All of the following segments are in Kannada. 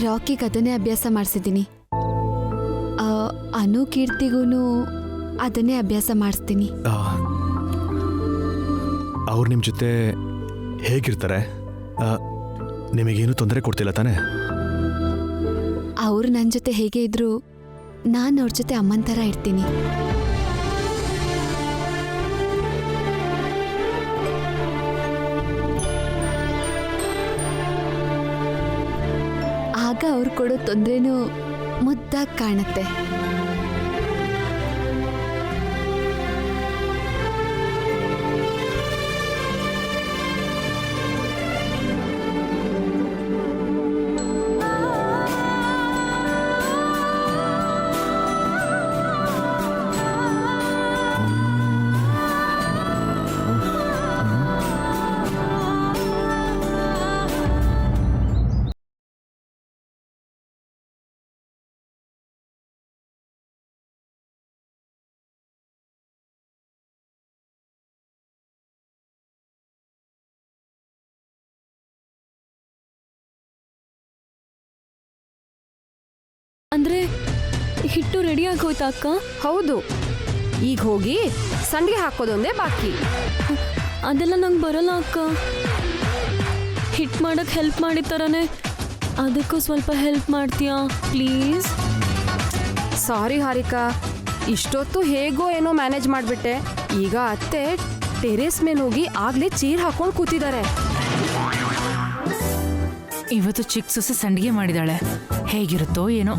ರಾಕಿಗೆ ಅದನ್ನೇ ಅಭ್ಯಾಸ ಮಾಡಿಸಿದ್ದೀನಿ. ಅನು ಕೀರ್ತಿಗೂ ಅದನ್ನೇ ಅಭ್ಯಾಸ ಮಾಡಿಸ್ತೀನಿ. ಅವ್ರು ನಿಮ್ಮ ಜೊತೆ ಹೇಗಿರ್ತಾರೆ? ನಿಮಗೇನು ತೊಂದರೆ ಕೊಡ್ತಿಲ್ಲ ತಾನೇ? ಅವ್ರು ನನ್ನ ಜೊತೆ ಹೇಗೆ ಇದ್ರು ನಾನು ಅವ್ರ ಜೊತೆ ಅಮ್ಮನ ಥರ ಇರ್ತೀನಿ. ಆಗ ಅವ್ರು ಕೊಡೋ ತೊಂದರೆನೂ ಮುದ್ದಾಗಿ ಕಾಣುತ್ತೆ. ಅಂದ್ರೆ ಹಿಟ್ಟು ರೆಡಿ ಆಗೋಯ್ತಾ ಅಕ್ಕ? ಹೌದು, ಈಗ ಹೋಗಿ ಸಂಡಿಗೆ ಹಾಕೋದೊಂದೇ ಬಾಕಿ. ಅದೆಲ್ಲ ನಂಗೆ ಬರಲ್ಲ ಅಕ್ಕ. ಹಿಟ್ಟು ಮಾಡಕ್ಕೆ ಹೆಲ್ಪ್ ಮಾಡಿದ ಥರನೇ ಅದಕ್ಕೂ ಸ್ವಲ್ಪ ಹೆಲ್ಪ್ ಮಾಡ್ತೀಯಾ ಪ್ಲೀಸ್? ಸಾರಿ ಹಾರಿಕಾ, ಇಷ್ಟೊತ್ತು ಹೇಗೋ ಏನೋ ಮ್ಯಾನೇಜ್ ಮಾಡಿಬಿಟ್ಟೆ. ಈಗ ಅತ್ತೆ ಟೆರೇಸ್ ಮೇಲೆ ಹೋಗಿ ಆಗ್ಲೇ ಚೀರ್ ಹಾಕೊಂಡು ಕೂತಿದ್ದಾರೆ. ಇವತ್ತು ಚಿಕ್ಕ ಸೊಸೆ ಸಂಡಿಗೆ ಮಾಡಿದಾಳೆ, ಹೇಗಿರುತ್ತೋ ಏನೋ.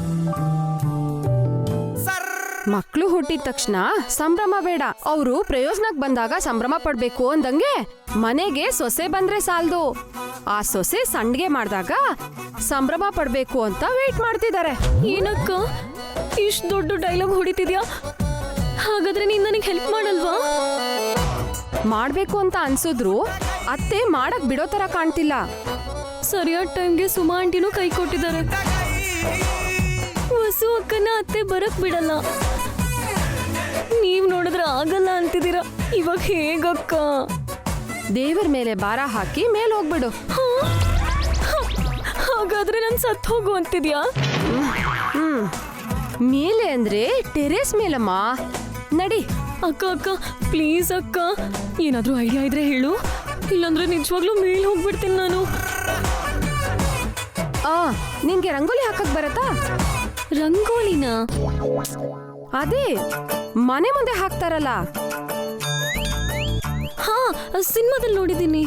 ಮಕ್ಕಳು ಹುಟ್ಟಿದ ತಕ್ಷಣ ಸಂಭ್ರಮ ಬೇಡ, ಅವರು ಪ್ರಯೋಜನಕ್ಕೆ ಬಂದಾಗ ಸಂಭ್ರಮ ಪಡ್ಬೇಕು ಅಂದಂಗೆ ಮನೆಗೆ ಸೊಸೆ ಬಂದ್ರೆ ಸಾಲ್ದು, ಆ ಸೊಸೆ ಸಂಡಿಗೆ ಮಾಡಿದಾಗ ಸಂಭ್ರಮ ಪಡ್ಬೇಕು ಅಂತ ವೇಟ್ ಮಾಡ್ತಿದ್ದಾರೆ. ಏನಕ್ಕ ಇಷ್ಟು ದೊಡ್ಡ ಡೈಲಾಗ್ ಹೊಡಿತಿದ್ಯಾ? ಹಾಗಾದ್ರೆ ನೀನ್ ನನಗೆ ಹೆಲ್ಪ್ ಮಾಡಲ್ವಾ? ಮಾಡ್ಬೇಕು ಅಂತ ಅನ್ಸಿದ್ರು ಅತ್ತೆ ಮಾಡಕ್ ಬಿಡೋ ತರ ಕಾಣ್ತಿಲ್ಲ. ಸರಿಯಾದ ಟೈಮ್ಗೆ ಸುಮಾ ಆಂಟಿನೂ ಕೈ ಕೊಟ್ಟಿದ್ದಾರೆ. ವಸು ಅಕ್ಕನ ಅತ್ತೆ ಬರಕ್ ಬಿಡಲ್ಲ. ನೀವ್ ನೋಡಿದ್ರೆ ಆಗಲ್ಲ ಅಂತಿದ್ದೀರಾ, ಇವಾಗ ಹೇಗಕ್ಕ? ದೇವರ ಮೇಲೆ ಭಾರ ಹಾಕಿ ಮೇಲ್ ಹೋಗ್ಬಿಡು. ಹಾಗಾದ್ರೆ ನನ್ ಸತ್ ಹೋಗು ಅಂತಿದ್ಯಾ? ಮೇಲೆ ಅಂದ್ರೆ ಟೆರೇಸ್ ಮೇಲಮ್ಮ, ನಡಿ. ಅಕ್ಕ ಅಕ್ಕ ಪ್ಲೀಸ್ ಅಕ್ಕ, ಏನಾದ್ರೂ ಐಡಿಯಾ ಇದ್ರೆ ಹೇಳು, ಇಲ್ಲಾಂದ್ರೆ ನಿಜವಾಗ್ಲೂ ಮೇಲ್ ಹೋಗ್ಬಿಡ್ತೀನಿ ನಾನು. ನಿನ್ಗೆ ರಂಗೋಲಿ ಹಾಕಕ್ ಬರತ್ತಾ? ರಂಗೋಲಿನ? ಅದೇ ಮನೆ ಮುಂದೆ ಹಾಕ್ತಾರಲ್ಲ. ಹಾ, ಸಿನಿಮಾದಲ್ಲಿ ನೋಡಿದ್ದೀನಿ.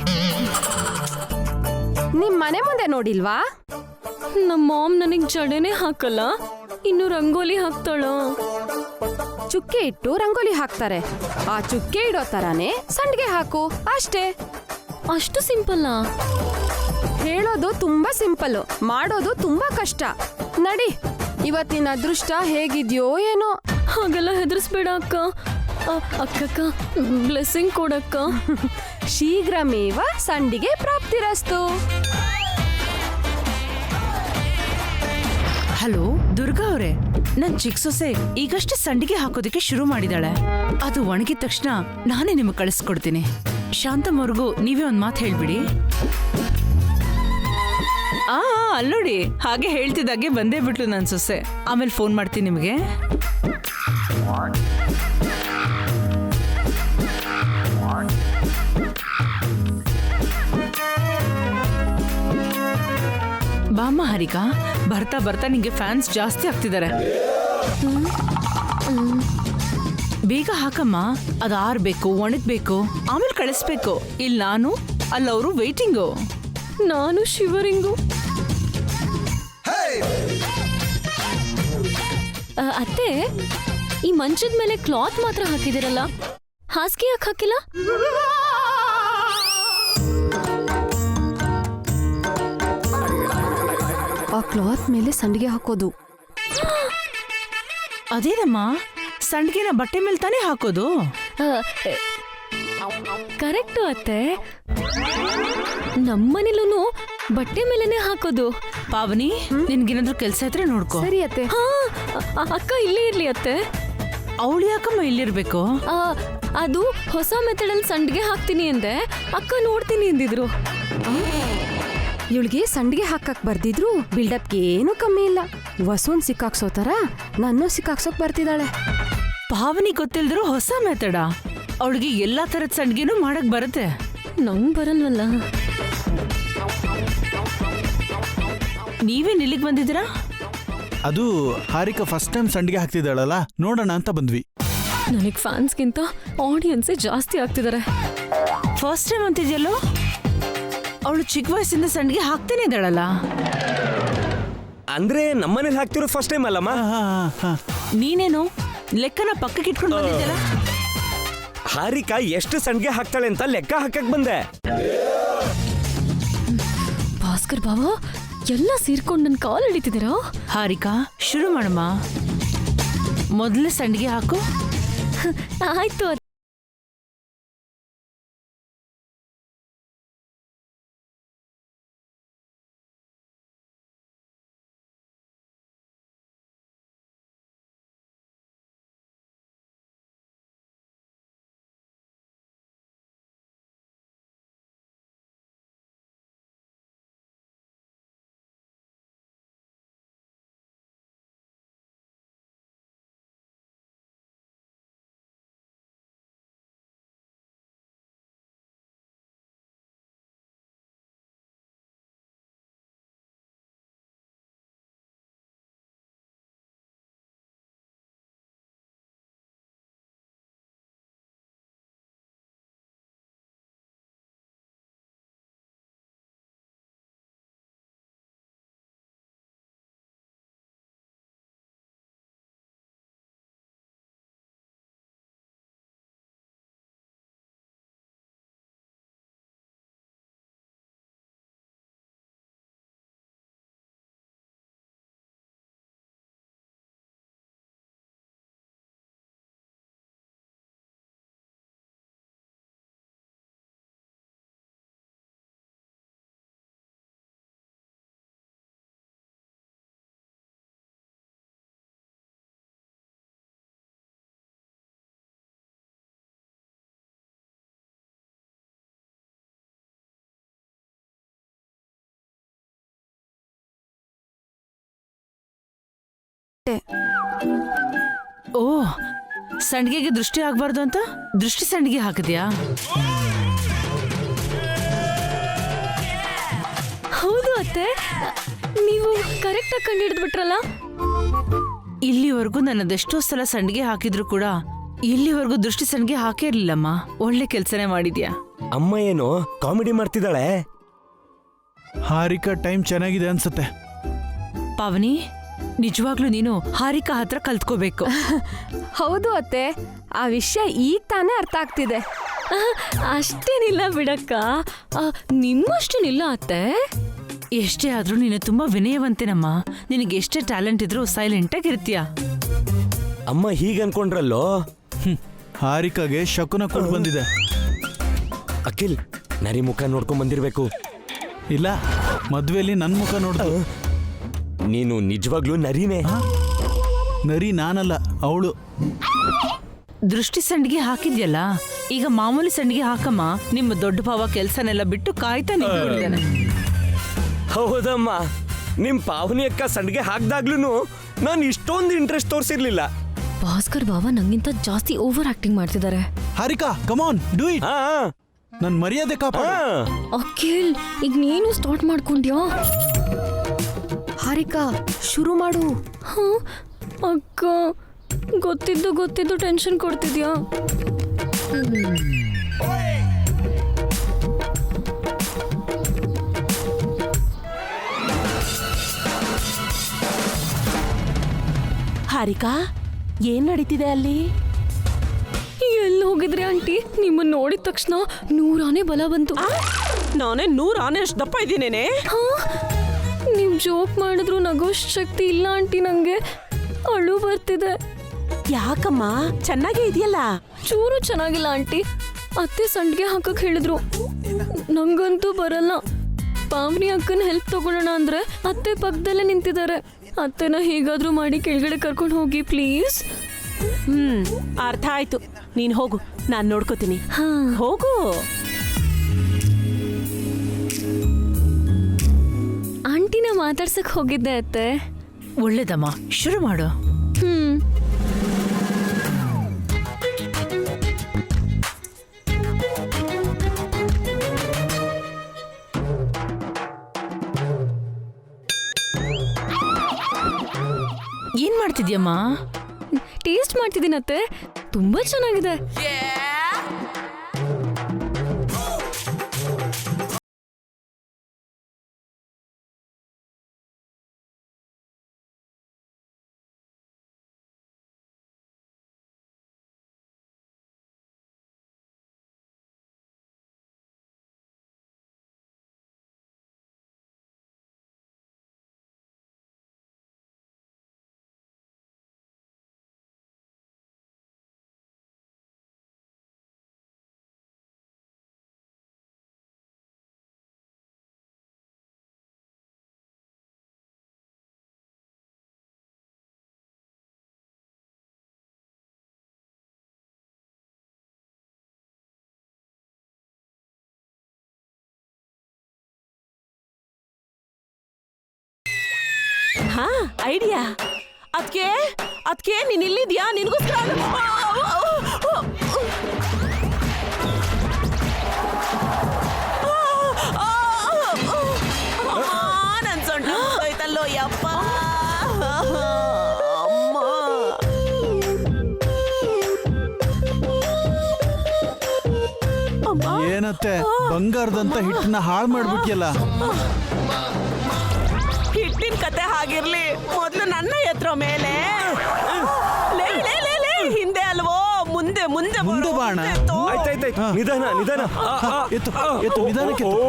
ನಿಮ್ ಮನೆ ಮುಂದೆ ನೋಡಿಲ್ವಾ? ನಮ್ಮ ಮಾಮ್ ನನಗ್ ಜಡೆನೇ ಹಾಕಲ್ಲ, ಇನ್ನು ರಂಗೋಲಿ ಹಾಕ್ತಾಳ. ಚುಕ್ಕೆ ಇಟ್ಟು ರಂಗೋಲಿ ಹಾಕ್ತಾರೆ. ಆ ಚುಕ್ಕೆ ಇಡೋ ತರಾನೇ ಸಂಡಿಗೆ ಹಾಕು ಅಷ್ಟೇ. ಅಷ್ಟು ಸಿಂಪಲ್ಲಾ? ಹೇಳೋದು ತುಂಬಾ ಸಿಂಪಲ್, ಮಾಡೋದು ತುಂಬಾ ಕಷ್ಟ. ನಡಿ, ಇವತ್ತಿನ ಅದೃಷ್ಟ ಹೇಗಿದ್ಯೋ ಏನೋ. ಹಾಗೆಲ್ಲ ಹೆದರ್ಸ್ಬೇಡ ಅಕ್ಕ. ಅಕ್ಕಕ್ಕ ಬ್ಲೆಸ್ಸಿಂಗ್ ಕೊಡಕ್ಕ. ಶೀಘ್ರಮೇವ ಸಂಡಿಗೆ ಪ್ರಾಪ್ತಿರಸ್ತು. ಹಲೋ ದುರ್ಗಾ ಅವರೇ, ನನ್ ಚಿಕ್ಕ ಸೊಸೆ ಈಗಷ್ಟೇ ಸಂಡಿಗೆ ಹಾಕೋದಕ್ಕೆ ಶುರು ಮಾಡಿದಾಳೆ. ಅದು ಒಣಗಿದ ತಕ್ಷಣ ನಾನೇ ನಿಮಗೆ ಕಳಿಸ್ಕೊಡ್ತೀನಿ. ಶಾಂತಮ್ಮವ್ರಿಗೂ ನೀವೇ ಒಂದ್ ಮಾತು ಹೇಳ್ಬಿಡಿ. ಅಲ್ಲೋಡಿ, ಹಾಗೆ ಹೇಳ್ತಿದ್ದಾಗೆ ಬಂದೇ ಬಿಟ್ಲು ನನ್ ಸೊಸೆ. ಆಮೇಲೆ ಫೋನ್ ಮಾಡ್ತೀನಿ ನಿಮಗೆ. ಬಾಮ್ಮ ಹಾರಿಕಾ, ಬರ್ತಾ ಬರ್ತಾ ನಿಂಗೆ ಫ್ಯಾನ್ಸ್ ಜಾಸ್ತಿ ಆಗ್ತಿದ್ದಾರೆ. ಬೇಗ ಹಾಕಮ್ಮ, ಅದು ಆರ್ಬೇಕು, ಒಣಗ್ಬೇಕು, ಆಮೇಲೆ ಕಳಿಸ್ಬೇಕು. ಇಲ್ಲಿ ನಾನು, ಅಲ್ಲವರು ವೇಟಿಂಗು. ನಾನು ಶಿವರಿಂಗು. ಅತ್ತೆ, ಈ ಮಂಚದ ಮೇಲೆ ಕ್ಲಾತ್ ಮಾತ್ರ ಹಾಕಿದಿರಲ್ಲ, ಹಾಸಿಗೆ ಯಾಕೆ ಹಾಕಿಲ್ಲ? ಆ ಕ್ಲಾತ್ ಮೇಲೆ ಸಂಡಿಗೆ ಹಾಕೋದು. ಅದೇನಮ್ಮ, ಸಂಡಿಗೆನ ಬಟ್ಟೆ ಮೇಲೆ ತಾನೇ ಹಾಕೋದು? ಕರೆಕ್ಟು ಅತ್ತೆ, ನಮ್ಮನೇಲೂ ಬಟ್ಟೆ ಮೇಲೆನೆ ಹಾಕೋದು. ಪಾವನಿ, ನಿನ್ಗೇನಾದ್ರೂ ಕೆಲಸ ಇದ್ರೆ ನೋಡ್ಕೋ. ಸರಿ ಅತ್ತೆ. ಹಾ, ಅಕ್ಕ ಇಲ್ಲೇ ಇರ್ಲಿ ಅತ್ತೆ. ಅವಳು ಯಾಕಮ್ಮ ಇಲ್ಲಿರ್ಬೇಕು? ಅದು ಹೊಸ ಮೆಥಡಲ್ಲಿ ಸಂಡಿಗೆ ಹಾಕ್ತೀನಿ ಅಂದೆ, ಅಕ್ಕ ನೋಡ್ತೀನಿ ಎಂದಿದ್ರು. ಇವಳಿಗೆ ಸಂಡಿಗೆ ಹಾಕಕ್ ಬರ್ದಿದ್ರು ಬಿಲ್ಡಪ್ಗೆ ಏನೂ ಕಮ್ಮಿ ಇಲ್ಲ. ವಸುನ್ ಸಿಕ್ಕಾಕ್ಸೋತಾರ ನನ್ನೂ ಸಿಕ್ಕಾಕ್ಸೋಕ್ ಬರ್ತಿದ್ದಾಳೆ. ಪಾವನಿ ಗೊತ್ತಿಲ್ದ್ರು ಹೊಸ ಮೆಥಡ. ಅವಳಿಗೆ ಎಲ್ಲಾ ತರದ್ ಸಂಡ್ಗೆನೂ ಮಾಡಕ್ ಬರುತ್ತೆ. ನಂಗ್ ಬರಲ್ವಲ್ಲ. ನೀವೇನ್ ಇಲ್ಲಿಗೆ ಬಂದಿದ್ದೀರಾ? ಅದು ಹಾರಿಕಾ ಫಸ್ಟ್ ಟೈಮ್ ಸಂಡಿಗೆ ಹಾಕ್ತಿದ್ದಾಳಲ್ಲ, ನೋಡೋಣ ಅಂತ ಬಂದ್ವಿ. ನನಗ್ ಫ್ಯಾನ್ಸ್ಗಿಂತ ಆಡಿಯನ್ಸೇ ಜಾಸ್ತಿ ಆಗ್ತಿದ್ದಾರೆ. ಫಸ್ಟ್ ಟೈಮ್ ಅಂತಿದ್ಯಲ್ಲೋ? ಅವಳು ಚಿಕ್ಕ ವಯಸ್ಸಿಂದ ಸಂಡಿಗೆ ಹಾಕ್ತೇನೆ ಇದ್ದಾಳಲ್ಲ. ಅಂದ್ರೆ ನಮ್ಮನೇಲಿ ಹಾಕ್ತಿರೋ ಫಸ್ಟ್ ಟೈಮ್ ಅಲ್ಲಮ್ಮ. ನೀನೇನು ಲೆಕ್ಕನ ಪಕ್ಕಕ್ಕೆ ಇಟ್ಕೊಂಡು ಬಂದಿದ್ದಲ್ಲ? ಹಾರಿಕಾ ಎಷ್ಟು ಸಂಡ್ಗೆ ಹಾಕ್ತಾಳೆ ಅಂತ ಲೆಕ್ಕ ಹಾಕಕ್ ಬಂದೆ. ಭಾಸ್ಕರ್ ಬಾವ ಎಲ್ಲ ಸೇರ್ಕೊಂಡು ನನ್ನ ಕಾಲ್ ಹಿಡಿತಿದ್ದೀರಾ? ಹಾರಿಕಾ ಶುರು ಮಾಡಮ್ಮ. ಮೊದಲೇ ಸಂಡಿಗೆ ಹಾಕು. ಆಯ್ತು. ಓ, ಸಂಡಿಗೆಗೆ ದೃಷ್ಟಿ ಆಗ್ಬಾರ್ದು ಅಂತ ದೃಷ್ಟಿ ಸಂಡಿಗೆ ಹಾಕಿದ್ಯಾ? ಹೌದು ಅತ್ತೆ, ನೀವು ಕರೆಕ್ಟಾಗಿ ಕಂಡು ಬಿಟ್ರಲ್ಲ. ಇಲ್ಲಿವರೆಗೂ ನನ್ನದೆಷ್ಟೋ ಸಲ ಸಂಡಿಗೆ ಹಾಕಿದ್ರು ಕೂಡ ಇಲ್ಲಿವರೆಗೂ ದೃಷ್ಟಿ ಸಂಡಿಗೆ ಹಾಕೇ ಇರ್ಲಿಲ್ಲಮ್ಮ. ಒಳ್ಳೆ ಕೆಲ್ಸನೇ ಮಾಡಿದ್ಯಾ. ಅಮ್ಮ ಏನು ಕಾಮಿಡಿ ಮಾಡ್ತಿದ್ದಾಳೆ. ಹಾರಿಕಾ ಟೈಮ್ ಚೆನ್ನಾಗಿದೆ ಅನ್ಸುತ್ತೆ. ಪಾವನಿ, ನಿಜವಾಗ್ಲೂ ನೀನು ಹಾರಿಕಾ ಹತ್ರ ಕಲ್ತ್ಕೋಬೇಕು. ಹೌದು ಅತ್ತೆ, ಆ ವಿಷಯ ಈಗ ತಾನೇ ಅರ್ಥ ಆಗ್ತಿದೆ. ಅಷ್ಟೇನಿಲ್ಲ ಬಿಡಕ್ಕ, ನಿಮ್ಮಷ್ಟೇನಿಲ್ಲ ಅತ್ತೆ. ಎಷ್ಟೇ ಆದ್ರೂ ನೀನು ತುಂಬಾ ವಿನಯವಂತೇನಮ್ಮ. ನಿನಗೆ ಎಷ್ಟೇ ಟ್ಯಾಲೆಂಟ್ ಇದ್ರೂ ಸೈಲೆಂಟ್ ಆಗಿರ್ತೀಯ. ಅಮ್ಮ ಹೀಗ ಅನ್ಕೊಂಡ್ರಲ್ಲೋ. ಹಾರಿಕಾಗೆ ಶಕುನ ಕೊಟ್ಟು ಬಂದಿದೆ. ಅಖಿಲ್, ನರಿ ಮುಖ ನೋಡ್ಕೊಂಡ್ ಬಂದಿರ್ಬೇಕು. ಇಲ್ಲ, ಮದ್ವೆಲಿ ನನ್ ಮುಖ ನೋಡ್ದು. ನೀನು ನಿಜವಾಗ್ಲೂ ನರಿನೇ? ನರಿ ನಾನಲ್ಲ, ಅವಳು. ದೃಷ್ಟಿ ಸಂಡಿಗೆ ಹಾಕಿದ್ಯಲ್ಲ, ಈಗ ಮಾಮೂಲಿ ಸಂಡಿಗೆ ಹಾಕಮ್ಮ. ನಿಮ್ಮ ದೊಡ್ಡ ಭಾವ ಕೆಲ್ಸನೆಲ್ಲ ಬಿಟ್ಟು ಕಾಯ್ತಾ ನಿಂತ್ಕೊಂಡಿದ್ದಾನೆ. ಹೌದಮ್ಮ, ನಿಮ್ ಪಾವನಿ ಅಕ್ಕ ಸಂಡಿಗೆ ಹಾಕ್ದಾಗ್ಲೂ ನಾನು ಇಷ್ಟೊಂದು ಇಂಟ್ರೆಸ್ಟ್ ತೋರಿಸಿರ್ಲಿಲ್ಲ. ಭಾಸ್ಕರ್ ಬಾವ ನಂಗಿಂತ ಜಾಸ್ತಿ ಓವರ್ ಆಕ್ಟಿಂಗ್ ಮಾಡ್ತಿದ್ದಾರೆ. ಹಾರಿಕಾ ಕಮಾನ್ ಡೂ ಇಟ್. ನನ್ ಮರ್ಯಾದೆ ಕಾಪಾಡು. ಅಖಿಲ್, ಈಗ ನೀನು ಸ್ಟಾರ್ಟ್ ಮಾಡ್ಕೊಂಡ್ಯಾ? ಹಾರಿಕಾ ಶುರು ಮಾಡು. ಅಕ್ಕ, ಗೊತ್ತಿದ್ದು ಟೆನ್ಷನ್ ಕೊಡ್ತಿದ್ಯಾ? ಹಾರಿಕಾ, ಏನ್ ನಡೀತಿದೆ ಅಲ್ಲಿ? ಎಲ್ಲಿ ಹೋಗಿದ್ರಿ ಆಂಟಿ? ನಿಮ್ಮನ್ನ ನೋಡಿದ ತಕ್ಷಣ 100 ಆನೆ ಬಲ ಬಂತು. ನಾನೇ 100 ಆನೆ ಅಷ್ಟು ದಪ್ಪ ಇದ್ದೀನೇನೆ. ನೀವು ಜೋಕ್ ಮಾಡಿದ್ರು ನಗೋಷ್ಟು ಶಕ್ತಿ ಇಲ್ಲ ಆಂಟಿ. ನಂಗೆ ಅಳು ಬರ್ತಿದೆ. ಯಾಕಮ್ಮ, ಚೆನ್ನಾಗೇ ಇದೆಯಲ್ಲ? ಚೂರು ಚೆನ್ನಾಗಿಲ್ಲ ಆಂಟಿ. ಅತ್ತೆ ಸಂಡಿಗೆ ಹಾಕಕ್ ಹೇಳಿದ್ರು, ನಂಗಂತೂ ಬರಲ್ಲ. ಪಾವನಿ ಅಕ್ಕನ ಹೆಲ್ಪ್ ತಗೊಳ್ಳೋಣ ಅಂದ್ರೆ ಅತ್ತೆ ಪಕ್ಕದಲ್ಲೇ ನಿಂತಿದ್ದಾರೆ. ಅತ್ತೆನ ಹೇಗಾದ್ರೂ ಮಾಡಿ ಕೆಳಗಡೆ ಕರ್ಕೊಂಡು ಹೋಗಿ ಪ್ಲೀಸ್. ಅರ್ಥ ಆಯ್ತು. ನೀನ್ ಹೋಗು, ನಾನ್ ನೋಡ್ಕೋತೀನಿ. ಹೋಗು. ಮಾತಾಡ್ಸಕ್ ಹೋಗಿದ್ದೆ ಅತ್ತೆ. ಒಳ್ಳೇದಮ್ಮ, ಶುರು ಮಾಡು. ಹ್ಮ್. ಏನ್ ಮಾಡ್ತಿದ್ಯಮ್ಮ? ಟೇಸ್ಟ್ ಮಾಡ್ತಿದ್ದೀನತ್ತೆ, ತುಂಬಾ ಚೆನ್ನಾಗಿದೆ. ಹಾ, ಐಡಿಯಾ. ಅದ್ಕೆ ನೀನ್ ಇಲ್ಲಿದ್ಯಾ? ನಿನ್ಗೋಸ್ಕರ ನನ್ ಸೊಂಟ ಹೋಯ್ತಲ್ಲೋ ಯಪ್ಪ. ಏನತ್ತೆ, ಬಂಗಾರದಂತ ಹಿಟ್ಟನ್ನ ಹಾಳು ಮಾಡ್ಬಿಟ್ಯಲ್ಲ. ಹಿಟ್ಟಿನ ಕತೆ ಹಾಗಿರ್ಲಿ, ಮೊದ್ಲು ನನ್ನ ಎತ್ರೋ ಮೇಲೆ. ಲೇ, ಲೇ, ಲೇ, ಲೇ, ಹಿಂದೆ ಅಲ್ವೋ, ಮುಂದೆ ಮುಂದೆ ಮುಂದೆ ಬಾಣ. ಆಯ್ತಾಯ್ತಾಯ್ತು, ನಿಧಾನ ನಿಧಾನ. ಎತ್ತು ಎತ್ತು, ನಿಧಾನಕ್ಕೆ ಎತ್ತು.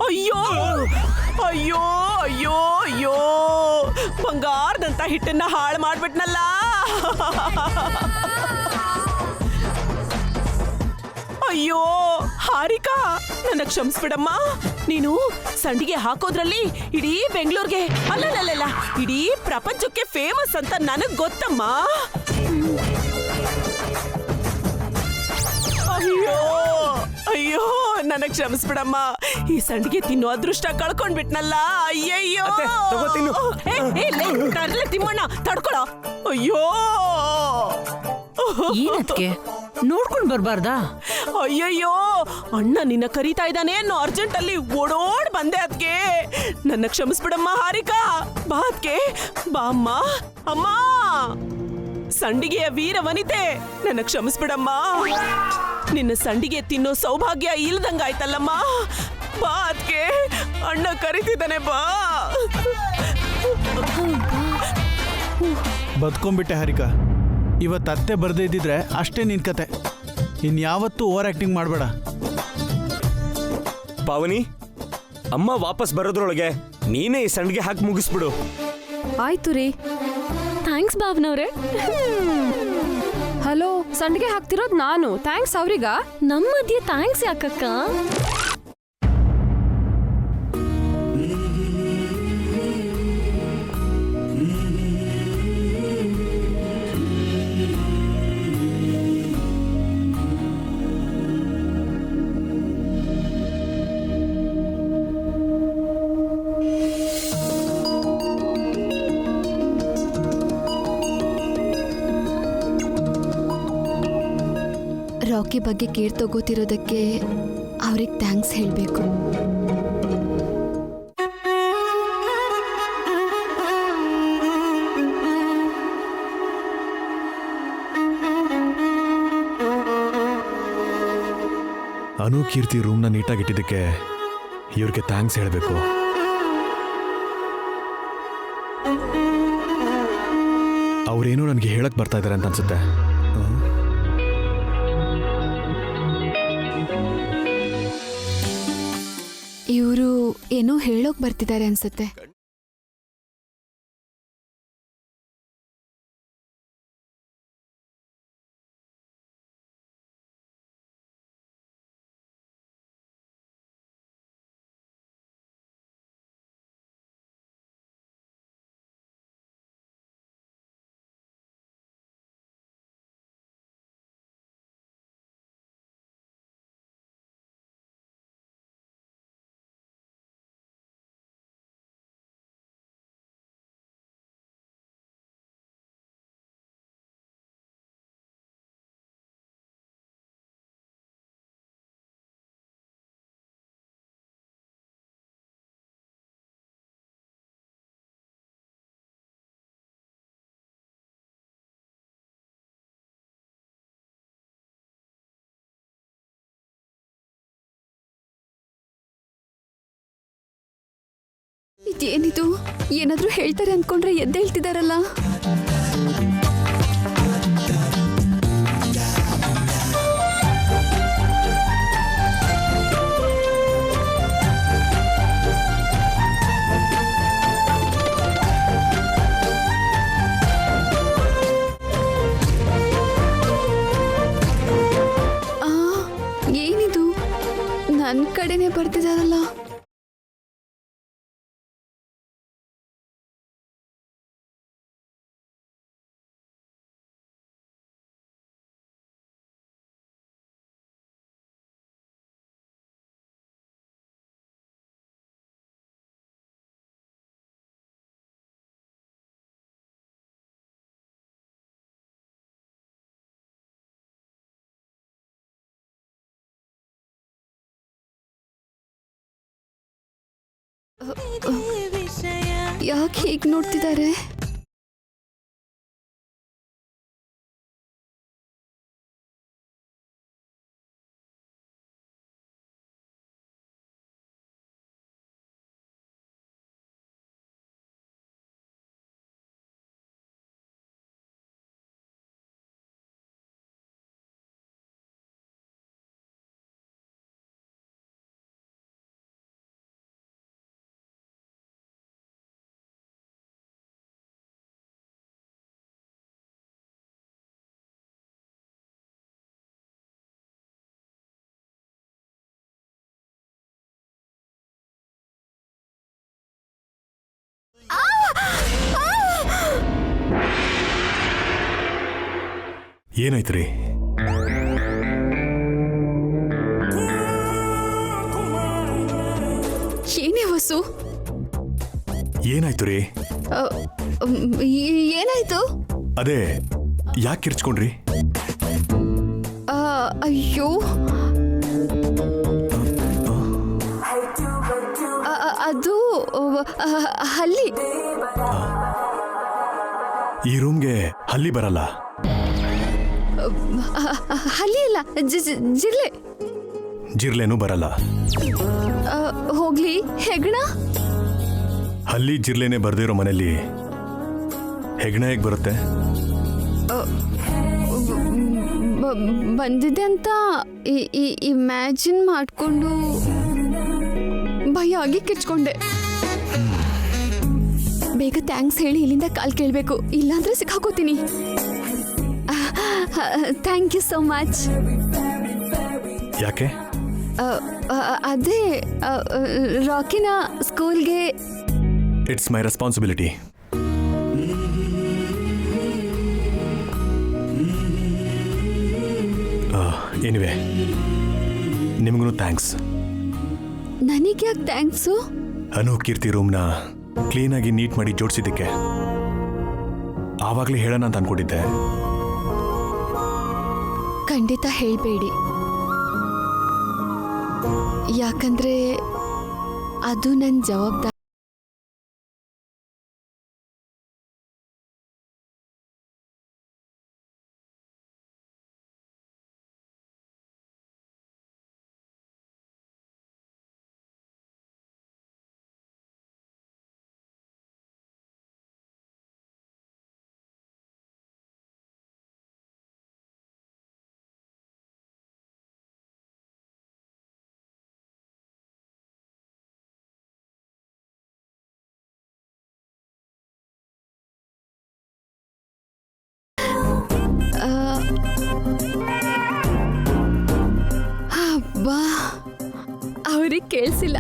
ಅಯ್ಯೋ ಅಯ್ಯೋ ಅಯ್ಯೋ ಅಯ್ಯೋ, ಬಂಗಾರದಂತ ಹಿಟ್ಟನ್ನ ಹಾಳು ಮಾಡ್ಬಿಟ್ನಲ್ಲ. ಅಯ್ಯೋ ಹಾರಿಕಾ, ನನ್ನ ಕ್ಷಮಿಸ್ಬಿಡಮ್ಮ. ನೀನು ಸಂಡಿಗೆ ಹಾಕೋದ್ರಲ್ಲಿ ಇಡೀ ಬೆಂಗಳೂರಿಗೆ, ಅಲ್ಲಲ್ಲ ಇಡೀ ಪ್ರಪಂಚಕ್ಕೆ ಫೇಮಸ್ ಅಂತ ನನಗ್ ಗೊತ್ತಮ್ಮ. ಅಯ್ಯೋ ಅಯ್ಯೋ, ನನಗ್ ಕ್ಷಮಿಸ್ಬಿಡಮ್ಮ. ಈ ಸಂಡಿಗೆ ತಿನ್ನೋ ಅದೃಷ್ಟ ಕಳ್ಕೊಂಡ್ಬಿಟ್ನಲ್ಲ. ಅಯ್ಯಯ್ಯೋ, ಅತ್ತೆ, ತಗೋ ತಿನ್ನು. ತರ್ಲೆ ತಿಮ್ಮಣ್ಣ, ತಡ್ಕೊಳ. ಅಯ್ಯೋ, ಏನದ್ಕೆ ನೋಡ್ಕೊಂಡ್ ಬರ್ಬಾರ್ದಾ? ಅಯ್ಯಯ್ಯೋ, ಅಣ್ಣ ನಿನ್ನ ಕರೀತಾ ಇದ್ದಾನೆ ಅನ್ನೋ ಅರ್ಜೆಂಟ್ ಅಲ್ಲಿ ಓಡೋಡ್ ಬಂದೆ. ಅದ್ಕೆ ನನ್ನ ಕ್ಷಮಿಸ್ಬಿಡಮ್ಮ ಹಾರಿಕಾ. ಬಾ ಅದ್ಕೆ, ಬಾ ಅಮ್ಮ. ಅಮ್ಮ, ಸಂಡಿಗೆಯ ವೀರ ವನಿತೆ, ನನ್ನ ಕ್ಷಮಿಸ್ಬಿಡಮ್ಮ. ನಿನ್ನ ಸಂಡಿಗೆ ತಿನ್ನೋ ಸೌಭಾಗ್ಯ ಇಲ್ದಂಗಾಯ್ತಲ್ಲಮ್ಮ. ಬಾ ಅದ್ಕೆ, ಅಣ್ಣ ಕರೀತಿದ್ದಾನೆ, ಬಾ. ಬದ್ಕೊಂಡ್ಬಿಟ್ಟೆ ಹಾರಿಕಾ. ಇವತ್ತು ಅತ್ತೆ ಬರ್ದೇ ಇದ್ದಿದ್ರೆ ಅಷ್ಟೇ ನಿನ್ ಕತೆ. ಇನ್ಯಾವತ್ತೂ ಓವರ್ ಆಕ್ಟಿಂಗ್ ಮಾಡಬೇಡ. ಪಾವನಿ, ಅಮ್ಮ ವಾಪಸ್ ಬರೋದ್ರೊಳಗೆ ನೀನೇ ಈ ಸಂಡಿಗೆ ಹಾಕಿ ಮುಗಿಸ್ಬಿಡು. ಆಯ್ತು ರೀ. ಥ್ಯಾಂಕ್ಸ್ ಭಾವನವ್ರೆ. ಹಲೋ, ಸಂಡಿಗೆ ಹಾಕ್ತಿರೋದ್ ನಾನು. ಥ್ಯಾಂಕ್ಸ್ ಅವ್ರಿಗ. ನಮ್ಮ ಮಧ್ಯೆ ಥ್ಯಾಂಕ್ಸ್ ಯಾಕಕ್ಕ? ರಾಕಿ ಬಗ್ಗೆ ಕೇರ್ ತಗೋತಿರೋದಕ್ಕೆ ಅವ್ರಿಗೆ ಥ್ಯಾಂಕ್ಸ್ ಹೇಳಬೇಕು. ಅನು ಕೀರ್ತಿ ರೂಮ್ನ ನೀಟಾಗಿಟ್ಟಿದ್ದಕ್ಕೆ ಇವ್ರಿಗೆ ಥ್ಯಾಂಕ್ಸ್ ಹೇಳಬೇಕು. ಅವ್ರೇನೋ ನನಗೆ ಹೇಳಕ್ ಬರ್ತಾ ಇದ್ದಾರೆ ಅಂತ ಅನ್ಸುತ್ತೆ. ಇವರು ಏನೋ ಹೇಳೋಕ್ ಬರ್ತಿದ್ದಾರೆ ಅನ್ಸುತ್ತೆ. ಇದೇನಿದು? ಏನಾದ್ರೂ ಹೇಳ್ತಾರೆ ಅನ್ಕೊಂಡ್ರೆ ಎದ್ದೇಳ್ತಿದಾರಲ್ಲ. ಏನಿದು? ನನ್ನ ಕಡೆನೆ ಬರ್ತಿದಾರಲ್ಲ. ಯಾಕೆ ಹೀಗೆ ನೋಡ್ತಿದ್ದಾರೆ? ಏನಾಯ್ತು ರೀ? ಏನೇ ವಸು? ಏನಾಯ್ತು ರೀ? ಏನಾಯ್ತು? ಅದೇ ಯಾಕೆ ಕಿರ್ಚ್ಕೊಂಡ್ರಿ? ಅಯ್ಯೋ, ಅದು ಹಲ್ಲಿ. ಈ ರೂಮ್ಗೆ ಹಲ್ಲಿ ಬರಲ್ಲ. ಹಲ್ಲಿ ಇಲ್ಲ, ಜಿರ್ಲೆ. ಜಿರ್ಲೆನೂ ಬರಲ್ಲ. ಹೋಗ್ಲಿ, ಹೆಗ್ಣ. ಹಲ್ಲಿ ಜಿರ್ಲೆನೆ ಬರ್ದಿರೋ ಮನೇಲಿ ಹೆಗ್ಣ ಹೇಗೆ ಬರುತ್ತೆ? ಬಂದಿದೆ ಅಂತ ಇಮ್ಯಾಜಿನ್ ಮಾಡಿಕೊಂಡು ಭಯ ಆಗಿ ಕಿಚ್ಕೊಂಡೆ. ಬೇಗ ಥ್ಯಾಂಕ್ಸ್ ಹೇಳಿ ಇಲ್ಲಿಂದ ಕಾಲ್ ಕೇಳಬೇಕು, ಇಲ್ಲಾಂದ್ರೆ ಸಿಕ್ಕಾಕೋತೀನಿ. Thank you so much. ಯಾಕೆ? ಅದೇ ರಾಕಿನ ಸ್ಕೂಲ್ಗೆ. It's my responsibility. ಎನಿವೆ, ನಿಮಗೂ ಥ್ಯಾಂಕ್ಸ್. ನನಗೆ ಯಾಕೆ ಥ್ಯಾಂಕ್ಸು? ಅನು ಕೀರ್ತಿ ರೂಮ್ನ ಕ್ಲೀನಾಗಿ ನೀಟ್ ಮಾಡಿ ಜೋಡಿಸಿದ್ದಕ್ಕೆ. ಆವಾಗಲೇ ಹೇಳೋಣ ಅಂತ ಅನ್ಕೊಂಡಿದ್ದೆ. ಖಂಡಿತ ಹೇಳಬೇಡಿ, ಯಾಕಂದ್ರೆ ಅದು ನನ್ನ ಜವಾಬ್ದಾರಿ. ಅವ್ರಿಗೆ ಕೇಳಿಸಿಲ್ಲ.